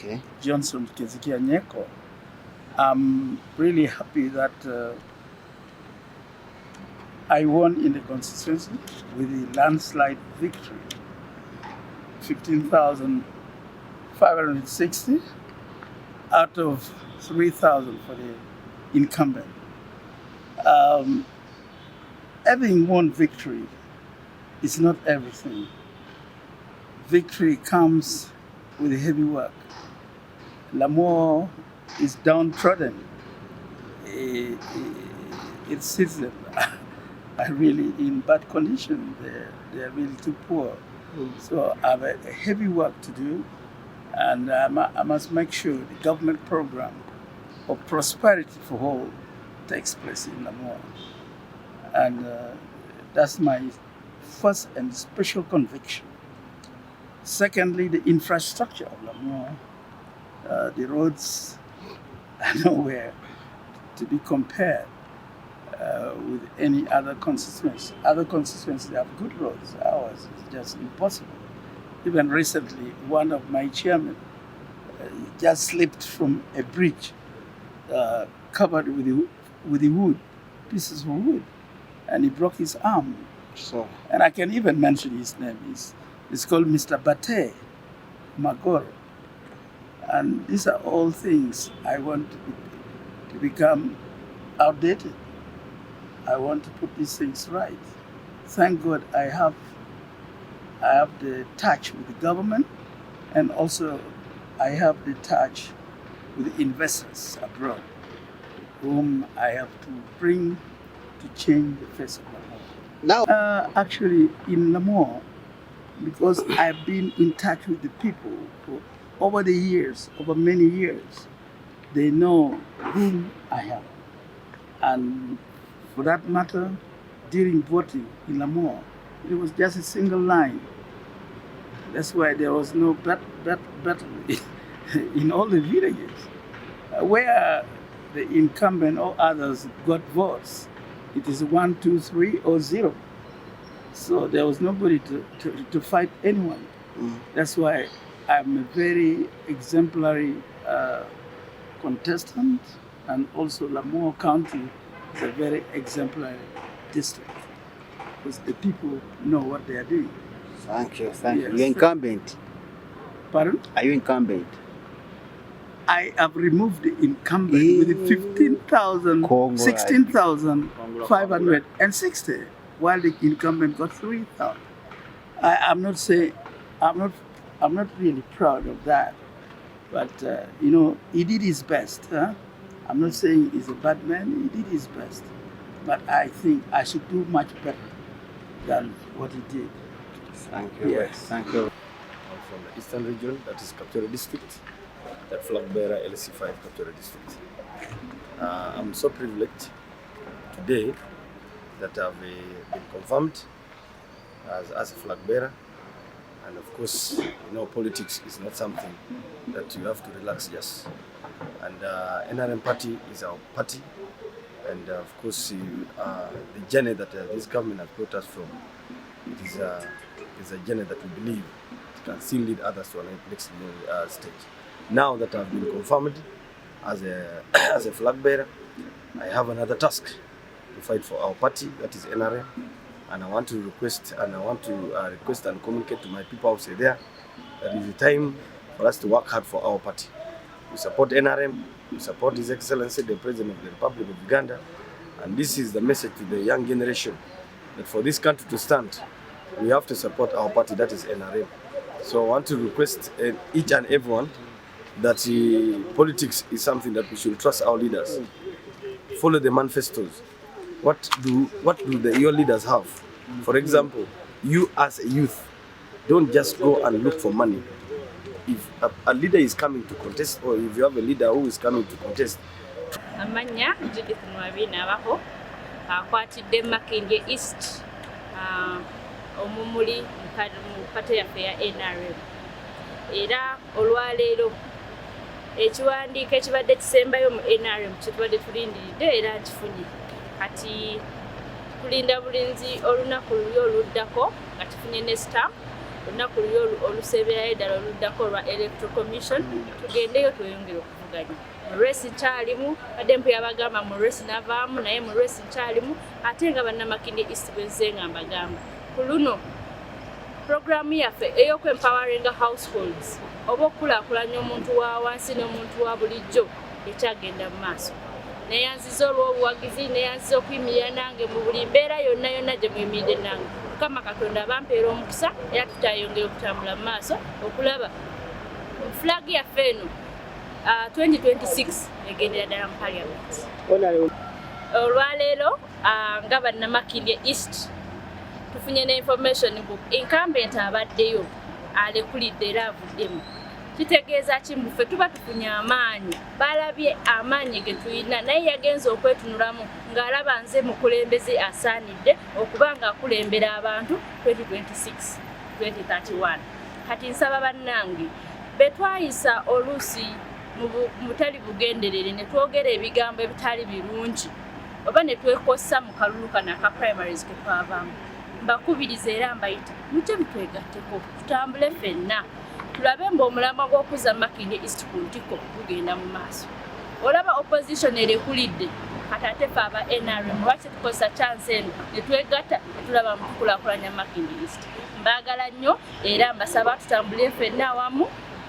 Okay. Johnson Kezikia Nyeko. I'm really happy that I won in the constituency with a landslide victory, 15,560 out of 3,000 for the incumbent. Having won victory is not everything. Victory comes with heavy work. Lamour is downtrodden. Its citizens are really in bad condition. They're really too poor. So I have a heavy work to do, and I must make sure the government program of prosperity for all takes place in Lamour. And that's my first and special conviction. Secondly, the infrastructure of Lamour. The roads are nowhere to be compared with any other constituency. Other constituencies have good roads. Ours is just impossible. Even recently, one of my chairmen just slipped from a bridge covered with the wood, pieces of wood, and he broke his arm. So. And I can even mention his name. It's called Mr. Bate Magoro. And these are all things I want to become outdated. I want to put these things right. Thank God I have the touch with the government, and also I have the touch with the investors abroad, whom I have to bring to change the face of Lamour. Now, actually, in Lamour, because I've been in touch with the people over the years, over many years, they know whom I am. And for that matter, during voting in Lamour, it was just a single line. That's why there was no battle in all the villages. Where the incumbent or others got votes, it is 1, 2, 3, or 0. So there was nobody to fight anyone. That's why I'm a very exemplary contestant, and also Lamour County is a very exemplary district because the people know what they are doing. Thank you. Yes. You're incumbent. Pardon? Are you incumbent? I have removed the incumbent with 16,560, while the incumbent got 3,000. I'm not saying, I'm not really proud of that, but he did his best. Huh? I'm not saying he's a bad man. He did his best, but I think I should do much better than what he did. Thank you. Yes. Thank you. I'm from the Eastern region, that is Kapchorwa district, that flag bearer LC5 Kapchorwa district. I'm so privileged today that I've been confirmed as a flag bearer. And of course, politics is not something that you have to relax just. And NRM party is our party. And of course, the journey that this government has brought us from, it is a journey that we believe can still lead others to our next stage. Now that I've been confirmed as a flag bearer, I have another task to fight for our party, that is NRM. And I want to request and communicate to my people outside there that it is time for us to work hard for our party. We support NRM, we support His Excellency, the President of the Republic of Uganda, and this is the message to the young generation that for this country to stand, we have to support our party, that is NRM. So I want to request each and everyone that politics is something that we should trust our leaders. Follow the manifestos. What do your leaders have? For example, you as a youth, don't just go and look for money. If a leader is coming to contest, or if you have a leader who is coming to contest. Amanya Judith Mwabina abaho akwatidde Makindye East omumuli mu pate yaffe ya NRM. Era olwaleero ekiwandiiko ekibadde kisembayo mu NRM kitubadde tulindiridde era nkifunye. Kati tulinda bulinzi olunaku luli oluddako nga tufunye ne stamp olunaku luli oluseberayo ddala oluddako olwa electoral commission tugendeyo tweyongere okuvuganya mu race nkyalimu kadde mpu yabagamba mu race navaamu naye mu race nkyalimu ate nga bannamakindye east bezze nga mbagamba ku luno programu yaffe ey'okwempoweringa households oba okukulaakulanya omuntu wa wansi n'omuntu wa bulijjo ekyagenda mu maaso neyanziza olw'obuwagizi neyanziza okuyimirira nange mu buli mbeera yonna yonna gye muyimiridde nange mukama katonda bampeera omukisa era tutayongera okutambula mu maaso okulaba flag yaffe eno 2026 egendera ddala mu parliament olwaleero nga bannamakindye east tufunye ne information book incumbent abaddeyo alekulidde era avuddemu kitegeeza kimu ffe tuba tufunye amaanyi balabye amaanyi ge tulina naye yagenza okwetunulamu ng'alaba nze mukulembeze asaanidde okuba ng'akulembera abantu 2026-2031 kati nsaba bannange betwayisa oluusi mu butali bugenderere ne twogera ebigambo ebitali birungi oba ne twekossa mu kalulu kano aka primaries ke twavaamu mbakubiriza era mbayita mujje mutwegatteko tutambule ffenna tulabe ng'omulamwa gw'okuzza Makindye East ku ntiko gugenda mu maaso olaba opposition erekulidde kati ate ffe aba NRM lwaki tukozesa chance eno ne twegatta ne tulaba mu tukulaakulanya Makindye East mbaagala nnyo era mbasaba tutambule ffenna awamu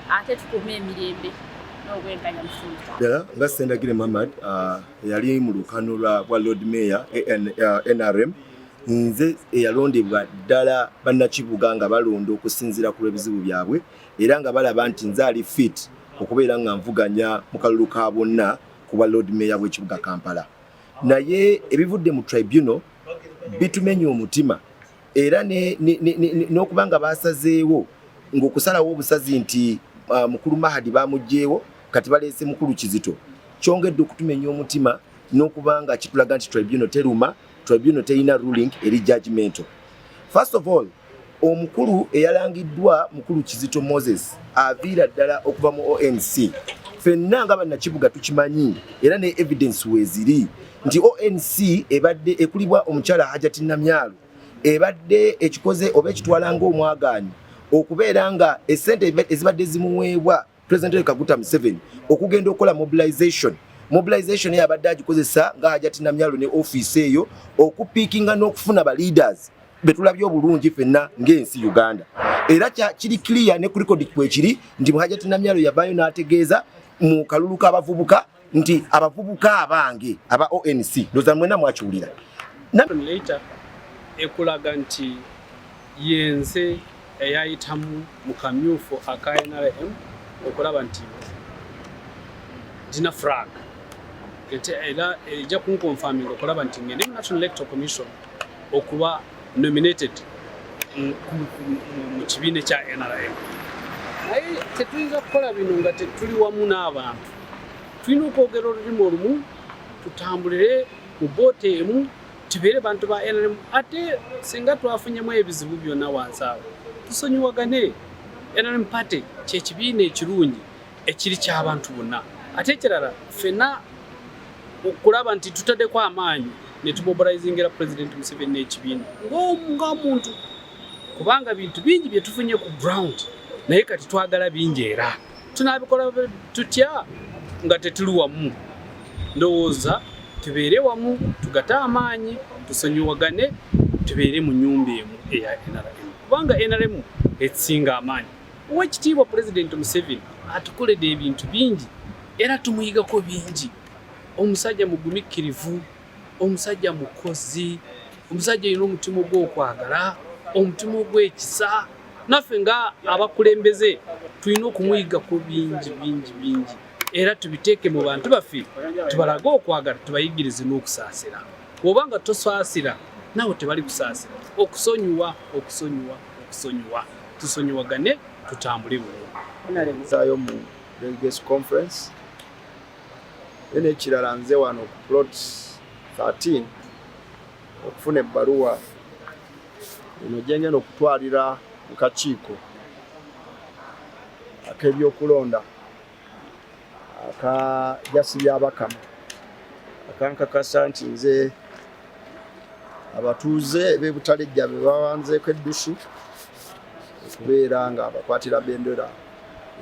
ate tukume emirembe n'obwenkanya mufunzo ddala nga Sendagire Muhammad yali mu lukano lwa Lord Mayor NRM nze eyalondebwa ddala bannakibuga nga balonda okusinziira ku lw'ebizibu byabwe era nga balaba nti nze ali fit okubeera nga nvuganya mu kalulu ka bonna ku bwa Lord Mayor w'ekibuga Kampala naye ebivudde mu tribunal bitumenya omutima era n'okuba nga basazeewo ng'okusalawo obusazi nti mukulu Mahadi bamugjeewo kati baleese mukulu Kizito kyongedde okutumenya omutima n'okuba nga kitulaga nti tribunal teruma tribunal teyina ruling eri judgmental. First of all, omukulu eyalangiddwa mukulu Kizito Moses aviira ddala okuva mu ONC. Ffenna nga bannakibuga tukimanyi era ne evidence weeziri nti ONC ebadde ekulibwa omukyala Hajati Namyalo ebadde ekikoze oba ekitwala ng'omwagaanyi okubeera nga essente ezibadde zimuweebwa President Kaguta Museveni okugenda okukola mobilization yabadde agikozesa nga Hajati Namyalo ne office eyo okupiikinga n'okufuna ba leaders betulabye obulungi ffenna ng'ensi Uganda era kiri clear ne ku record kwekiri nti Hajati Namyalo yabayo n'ategeeza mu kalulu k'abavubuka nti abavubuka abange aba ONC ndoza mwena mwakiwulira later ekulaga nti yenze eyayitamu mu kamyufu aka NRM okulaba nti dina flag era ejja kunkonfirming okulaba nti ngende mu National Electoral Commission okuba nominated mu kibiina kya NRM naye tetuyinza kukola bino nga tetuli wamu n'abantu tulina okwogera olulimi olumu tutambulire mu booti emu tubeere bantu ba NRM ate singa twafunyemu ebizibu byonna wansi awo tusonyiwagane NRM party kyekibiina ekirungi ekiri ky'abantu bonna ate ekirala ffenna okulaba nti tutaddeko amaanyi ne tumobilizingira President Museveni n'ekibiina ng'omuntu kubanga bintu bingi bye tufunye ku ground naye kati twagala bingi era tunaabikola tutya nga tetuli wamu ndowooza tubeere wamu tugate amaanyi tusonyiwagane tubeere mu nnyumba emu eya NRM kubanga NRM esinga amaanyi owekitiibwa President Museveni atukoledde ebintu bingi era tumuyigako bingi omusajja mugumikirivu omusajja mukozi omusajja alina omutima ogw'okwagala omutima ogw'ekisa naffe nga abakulembeze tulina okumuyigako bingi era tubiteeke mu bantu baffe tubalage okwagala tubayigirize n'okusaasira obanga tosaasira nawe tebali kusaasira okusonyiwa tusonyiwagane tutambule bulungi mu delegates conference ene ekirala nze wano ku plot 13 okufuna ebbaluwa eno gyengenda okutwalira mu kakiiko ak'ebyokulonda akajasi by'abakama akankakasa nti nze abatuuze b'ebutalejja be bawanzeeko eddusu kubeera nga bakwatira bendera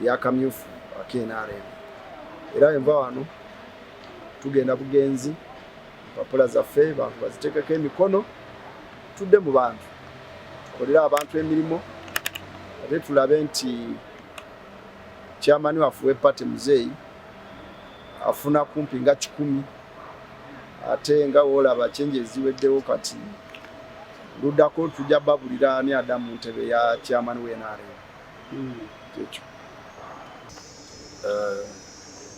eyakamyufu akenarem. Era enva wano tugenda bugenzi empapula zaffe bantu baziteekeko emikono tudde mu bantu tukolera abantu emirimu ate tulabe nti chairman waffe w'epate muzeeyi afuna kumpi nga 10 ate nga woolaba kyenje ziweddewo kati luddako tujja babulira ani adda mu ntebe ya chairman w'NRM. Kyekyo.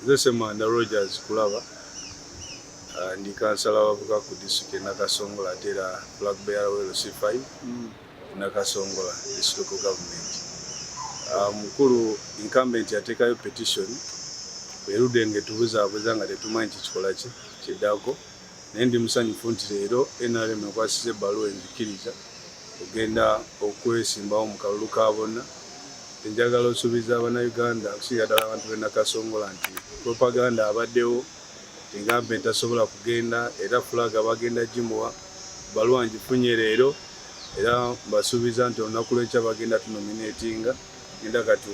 Nze Semanda Rogers Kulaba ndi kansala wavuga ku district Nakasongola ate era flag bearer wa LC5 Nakasongola district government. Mukulu incumbent yateekayo petition erudde tubuzaabuza nga tetumanyi kikola ki kiddako naye ndi musanyufu nti leero NRM ekwasizza ebbaluwa enzikiriza ogenda okwesimbawo mu kalulu ka bonna. Njagala osuubiza Abannayuganda okusinga ddala abantu b'e Nakasongola nti propaganda abaddewo engambe tasobola kugenda era flag abagenda gimuwa bbaluwa ngifunye leero era mbasuubiza nti olunaku lw'enkya bagenda tunominatinga ngenda kati